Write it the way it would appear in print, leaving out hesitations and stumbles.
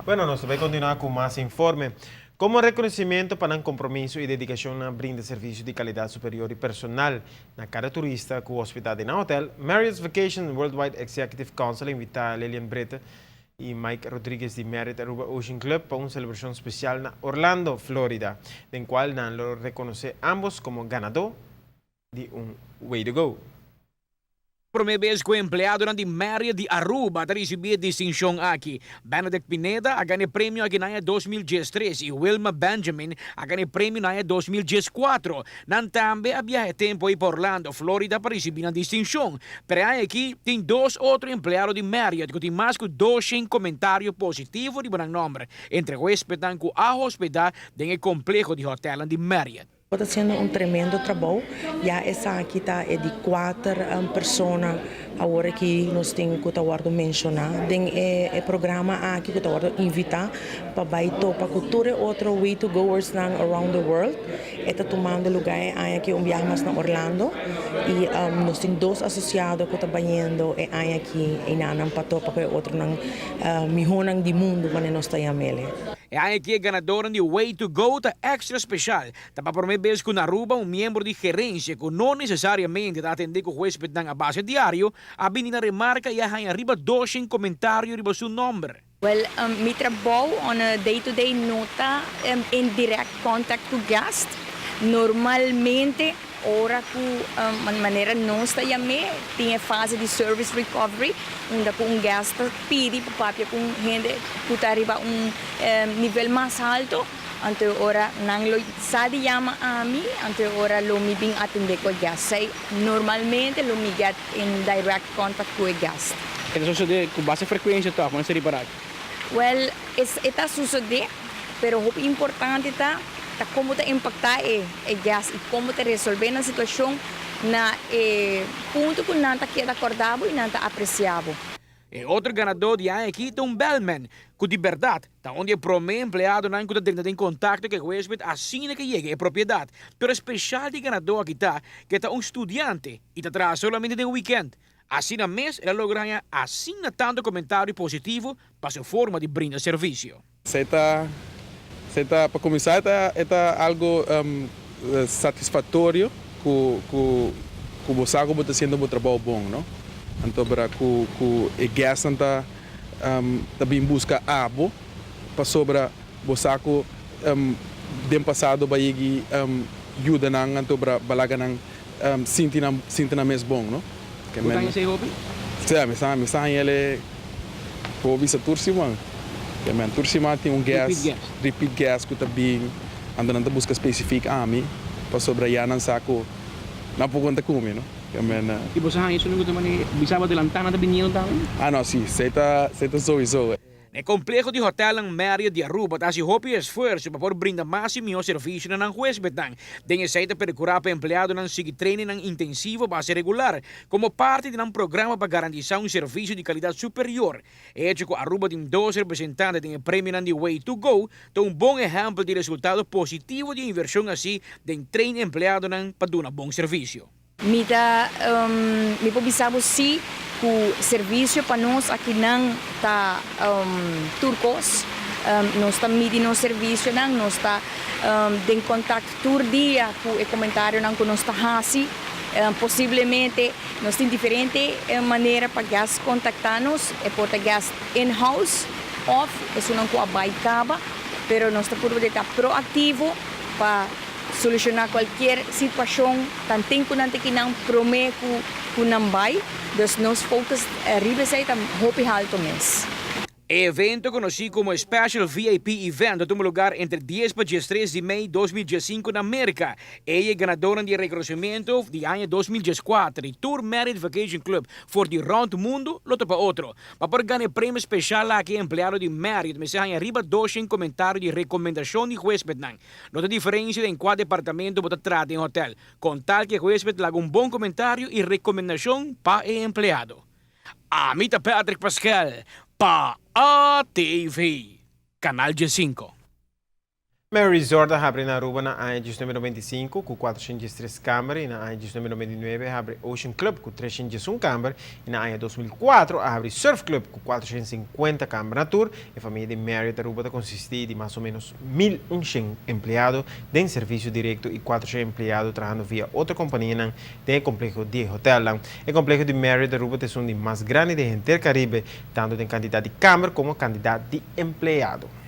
Bueno, nós vamos continuar com mais informe. Como reconhecimento para um compromisso e dedicação na brinda de serviço de qualidade superior e personal na cada turista com hospedade na hotel, Marriott's Vacation Worldwide Executive Council invita Lilian Breta e Mike Rodrigues de Marriott Aruba Ocean Club para uma celebração especial na Orlando, Florida, em qual lo reconoce ambos como ganador de Way to Go. Promebes ko empleado ng Marriott de Aruba na recibir distinção aqui. Benedict Pineda a ganhar prêmio aqui na 2013 e Wilma Benjamin a ganhar prêmio na 2014. Também havia tempo aí por Orlando, Florida para receber a distinção. Pero aqui tem dois outros empregados de Marriott que tem mais que 200 comentários positivos de bom nome entre hóspedes que a hospedar no complexo de hotel de Marriott. Está sendo tremendo trabalho. Já essa aqui está de 4 pessoas agora que nós temos que mencionar. Tem o programa aqui que está invitar para baito para cultura outro way to goers around the world. Está tomando lugar aqui viagem na Orlando e nós temos 2 associados que estão banhando aqui e nanam para para outro nang mihonang di mundo para nós tayamele. E aqui é ganador de Way to Go tá extra especial. Tá para prometer que na Aruba membro de gerência que não necessariamente está atender com o hóspede a base diário, a na remarca e a arriba 200 comentários riba seu nome. Well, mi trabalho on a day-to-day nota in direct contact com guest. Normalmente, ora que maneira não está tem a fase de service recovery, onde com guest pede para papia com gente que está arriba nível mais alto. Ante ora nang lo sadi yama ami ante ora lo mi bing atende ko guest. Normalmente lo mi get in direct contact com o guest. Ito sucede com base frequência tá, como seria para? Well, está sucede, pero o importante tá como te impactar o guest e como te resolver na situação na ponto que não tá queda acordado e não tá apreciado. E outro ganador de aqui é Bellman, que de verdade, tá onde promete empleado não que tem contato com o hóspede assim que chega a propriedade. Pero especial de ganador aqui tá, que tá estudante e tá traz solamente no weekend. Assim na mês, ela logra assim tanto comentário positivo para sua forma de brindar serviço. Para começar, é algo satisfatório que você está fazendo um trabalho bom, não? Então, para que o guest também busca abo para sobre você que do passado vai ajuda não então para balaga não sentir na mês bom, não? Que men sei hobby? Sim, mas ele hobby sa tursiman. Que men tursiman tem repeat guest que também anda busca específico a mim para sobre yanan saco na pouco comer, não? E você isso não também bisa adelantar nada bem também? Ah, não, sim, você tá sowieso. No complexo de hotel ng Marriott de Aruba, tasi hopi esforço para brindar mais e melhor serviço ng hóspede. Denha saída para curar para empleado ng sige training ng intensivo base regular, como parte de um programa para garantizar serviço de qualidade superior. Hecho que Aruba tem 2 representantes do prêmio ng Way to Go, tem bom exemplo de resultado positivo de inversão assim de trein empleado ng paduna bom serviço. Mi pobisabo si ku serviço para nós aqui não tá turcos nós está medindo serviço não nós está em contato todo dia com o comentário não que nós está hasi possivelmente nós tem diferente maneira para gas contactar-nos é por gas in-house off isso não com a baicaba pero nós está por estar proativo para solucionar qualquer situação, tanto que não promete que não vai, então nós focus arriba aí tam hope alto mês. Evento conhecido como Special VIP Event tuvo lugar entre 10 para 13 de maio de 2015 na América. Ela é ganadora de reconhecimento de ano 2014 e Tour Marriott Vacation Club for de round mundo, loto para outro. Mas por ganhar prêmio especial aqui empleado de Marriott, me saem arriba 200 comentários de recomendação de hóspede. Nota diferença em qual departamento você trata em hotel, com tal que o hóspede laga bom comentário e recomendação para o empleado. Amita Patrick Pascal, para ATV, Canal G5. Marriott Resort abre na Aruba na ano de número 25 com 403 câmaras e na ano de número 29 abre Ocean Club com 301 câmaras e na ano 2004 abre Surf Club com 450 câmaras na tour e a família de Marriott Aruba consiste de mais ou menos 1.100 empregados de serviço direto e 400 empregados trabalhando via outra companhia no complexo de hotel. O complexo de Marriott Aruba é um dos mais grandes do Intercaribe, tanto em quantidade de câmaras como quantidade de empregados.